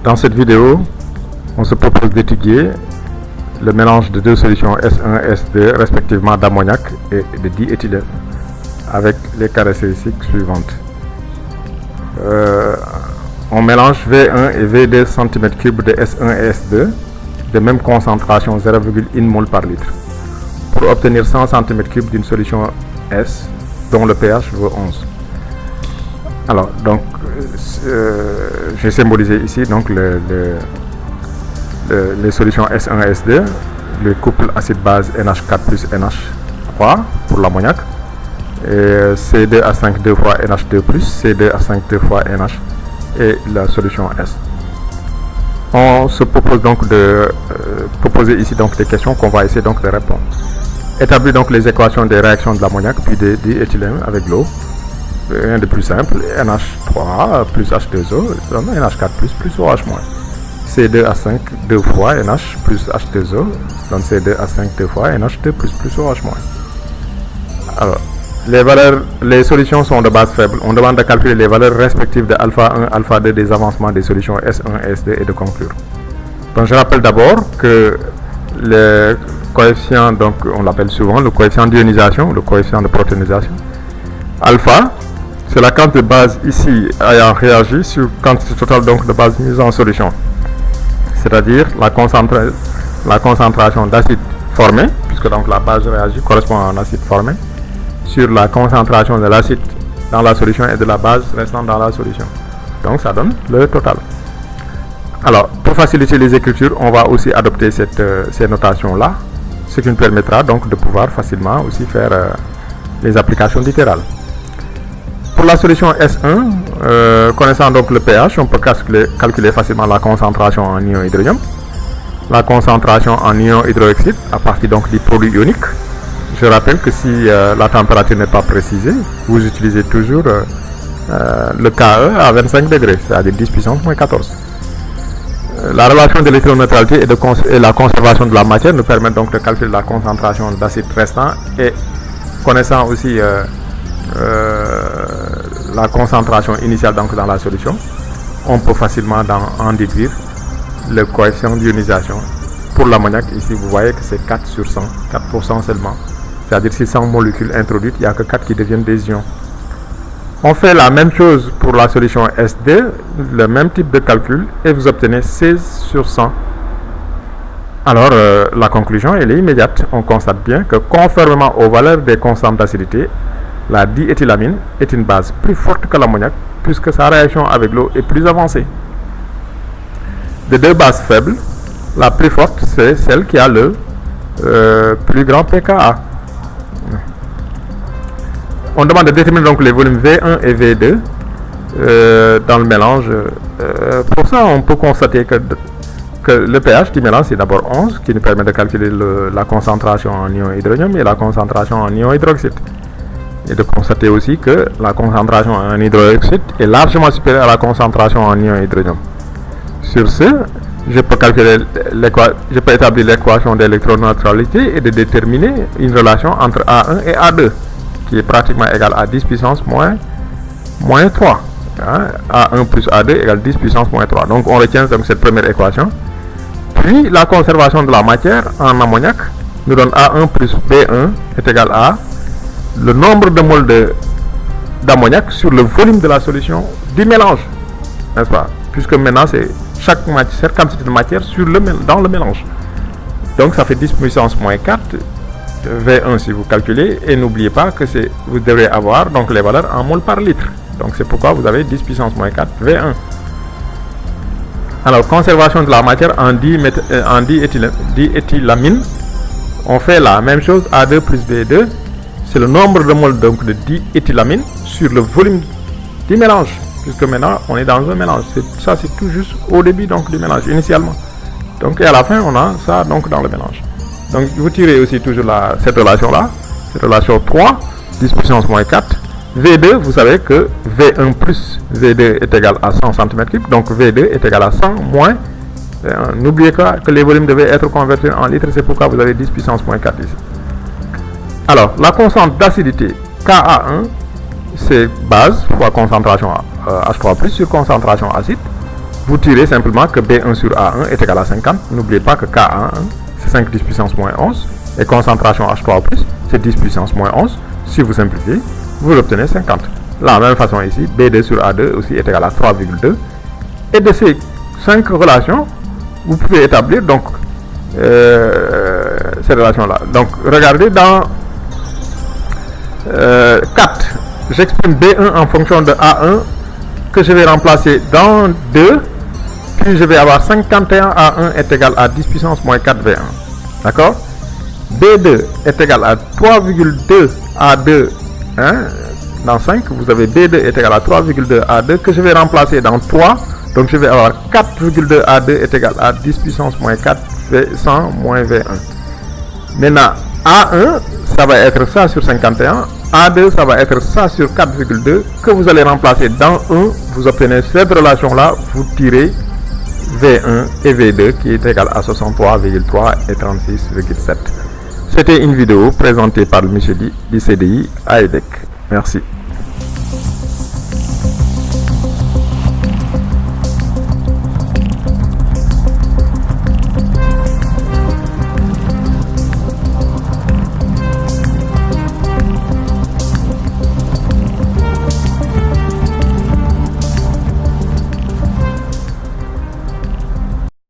Dans cette vidéo, on se propose d'étudier le mélange de deux solutions S1 et S2 respectivement d'ammoniac et de diéthylène avec les caractéristiques suivantes. On mélange V1 et V2 cm3 de S1 et S2 de même concentration 0,1 mol par litre pour obtenir 100 cm3 d'une solution S dont le pH vaut 11. Alors, donc, j'ai symbolisé ici donc les solutions S1 et S2, le couple acide-base NH4 plus NH3 pour l'ammoniac, et C2H5 2 fois NH2 plus C2H5 2 fois NH et la solution S. On se propose donc de proposer ici donc des questions qu'on va essayer donc de répondre. Établir donc les équations des réactions de l'ammoniac puis des diéthylène avec l'eau. Rien de plus simple, NH3 plus H2O donne NH4 plus OH-. C2H5 2 fois NH plus H2O donne C2H5 2 fois NH2 plus OH-. Alors, les solutions sont de base faible. On demande de calculer les valeurs respectives de alpha 1, alpha 2 des avancements des solutions S1 et S2 et de conclure. Donc je rappelle d'abord que le coefficient, donc on l'appelle souvent le coefficient d'ionisation, le coefficient de protonisation. Alpha, c'est la quantité de base ici ayant réagi sur quantité totale donc de base mise en solution. C'est-à-dire la concentration d'acide formé, puisque donc la base réagit correspond à un acide formé, sur la concentration de l'acide dans la solution et de la base restant dans la solution. Donc ça donne le total. Alors, pour faciliter les écritures, on va aussi adopter ces notations-là, ce qui nous permettra donc de pouvoir facilement aussi faire les applications littérales. Pour la solution S1, connaissant donc le pH, on peut calculer facilement la concentration en ion hydrogène, la concentration en ion hydroxyde à partir donc du produit ionique. Je rappelle que si la température n'est pas précisée, vous utilisez toujours le KE à 25 degrés, c'est-à-dire 10 puissance moins 14. La relation d'électroneutralité et la conservation de la matière nous permettent donc de calculer la concentration d'acide restant et connaissant aussi la concentration initiale donc dans la solution, on peut facilement en déduire le coefficient d'ionisation. Pour l'ammoniac, ici vous voyez que c'est 4 sur 100, 4% seulement. C'est-à-dire si 100 molécules introduites, il n'y a que 4 qui deviennent des ions. On fait la même chose pour la solution S2, le même type de calcul, et vous obtenez 16 sur 100. Alors, la conclusion, elle est immédiate. On constate bien que conformément aux valeurs des constantes d'acidité, la diéthylamine est une base plus forte que l'ammoniac, puisque sa réaction avec l'eau est plus avancée. De deux bases faibles, la plus forte, c'est celle qui a le plus grand pKa. On demande de déterminer donc les volumes V1 et V2 dans le mélange. Pour ça, on peut constater que le pH du mélange est d'abord 11, qui nous permet de calculer la concentration en ion hydrogène et la concentration en ion hydroxyde. Et de constater aussi que la concentration en hydroxyde est largement supérieure à la concentration en ion hydrogène. Sur ce, je peux établir l'équation d'électroneutralité et de déterminer une relation entre A1 et A2 qui est pratiquement égale à 10 puissance moins 3. A1 plus A2 égale 10 puissance moins 3. Donc on retient donc cette première équation. Puis la conservation de la matière en ammoniac nous donne A1 plus B1 est égal à le nombre de moles d'ammoniac sur le volume de la solution du mélange. N'est-ce pas? Puisque maintenant c'est chaque quantité de matière dans le mélange. Donc ça fait 10 puissance moins 4 V1 si vous calculez, et n'oubliez pas que vous devrez avoir donc les valeurs en mol par litre. Donc c'est pourquoi vous avez 10 puissance moins 4 V1. Alors, conservation de la matière en diéthylamine, on fait la même chose, A2 plus B2, c'est le nombre de moles donc de diéthylamine sur le volume du mélange, puisque maintenant on est dans un mélange. Ça c'est tout juste au début donc du mélange, initialement. Donc et à la fin on a ça donc dans le mélange. Donc vous tirez aussi toujours cette relation-là, cette relation 3, 10 puissance moins 4. V2, vous savez que V1 plus V2 est égal à 100 cm3, donc V2 est égal à 100 moins. N'oubliez pas que les volumes devaient être convertis en litres, c'est pourquoi vous avez 10 puissance moins 4 ici. Alors, la constante d'acidité Ka1, c'est base fois concentration H3 plus sur concentration acide. vous tirez simplement que B1 sur A1 est égal à 50. N'oubliez pas que K1, c'est 5 10 puissance moins 11. Et concentration H3+, c'est 10 puissance moins 11. Si vous simplifiez, vous obtenez 50. De la même façon ici, B2 sur A2 aussi est égal à 3,2. Et de ces 5 relations, vous pouvez établir donc ces relations-là. Donc regardez dans 4, j'exprime B1 en fonction de A1 que je vais remplacer dans 2, puis je vais avoir 51 A1 est égal à 10 puissance moins 4 V1. D'accord? B2 est égal à 3,2 A2. Hein? Dans 5, vous avez B2 est égal à 3,2 A2 que je vais remplacer dans 3. Donc je vais avoir 4,2 A2 est égal à 10 puissance moins 4 V100 moins V1. Maintenant, A1, ça va être ça sur 51. A2, ça va être ça sur 4,2 que vous allez remplacer dans 1. Vous obtenez cette relation-là. Vous tirez V1 et V2 qui est égal à 63,3 et 36,7. C'était une vidéo présentée par le Micheli du CDI à EDEC. Merci.